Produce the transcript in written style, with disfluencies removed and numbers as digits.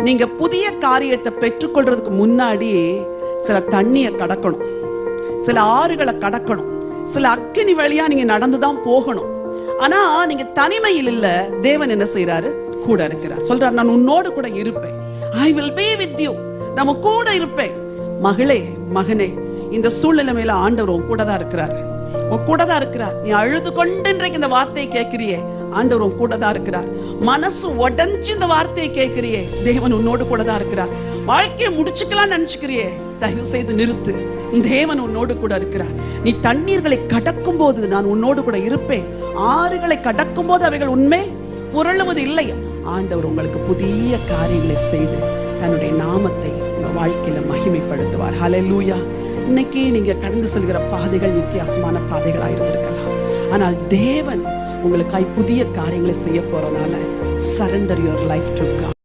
நீங்க புதிய காரியத்தை பெற்றுக்கொள்றதுக்கு முன்னாடி சில தண்ணியை கடக்கணும், சில ஆறுகளை கடக்கணும், சில அக்கினி வழியா நீங்க நடந்துதான் போகணும். ஆனா நீங்க தனிமையில் இல்ல, தேவன் என்ன செய்யறாரு? கூட இருக்கிறார். சொல்றார், நான் உன்னோடு கூட இருப்பேன். I will be with you. நம்ம கூட இருப்பேன். மகளே, மகனே, இந்த சூழ்நிலை மேல ஆண்டவர் உன் கூட தான் இருக்கிறார். உன் கூட தான் இருக்கிறார். நீ அழுது கொண்டு இன்றைக்கு இந்த வார்த்தையை கேட்கிறியே, ஆண்டவர் உன் கூட தான் இருக்கிறார். மனசு உடைஞ்சு இந்த வார்த்தையை கேட்கிறியே, தேவன் உன்னோடு கூட தான் இருக்கிறார். வாழ்க்கையை முடிச்சுக்கலாம் நினைச்சுக்கிறியே, தயவு செய்து நிறுத்து. தேவன் உன்னோடு கூட இருக்கிறார். நீ தண்ணீர்களை கடக்கும் போது நான் உன்னோடு கூட இருப்பேன். ஆறுகளை கடக்கும் போது அவைகள் உண்மையில் புரளுவது இல்லை. ஆண்டவர் உங்களுக்கு புதிய காரியங்களை செய்து தன்னுடைய நாமத்தை உங்க வாழ்க்கையில மகிமைப்படுத்துவார். ஹல்லேலூயா. இன்னைக்கு நீங்க கடந்து செல்கிற பாதைகள் வித்தியாசமான பாதைகளா இருந்திருக்கலாம். ஆனால் தேவன் உங்களுக்காய் புதிய காரியங்களை செய்ய போறதுனால surrender your life to God.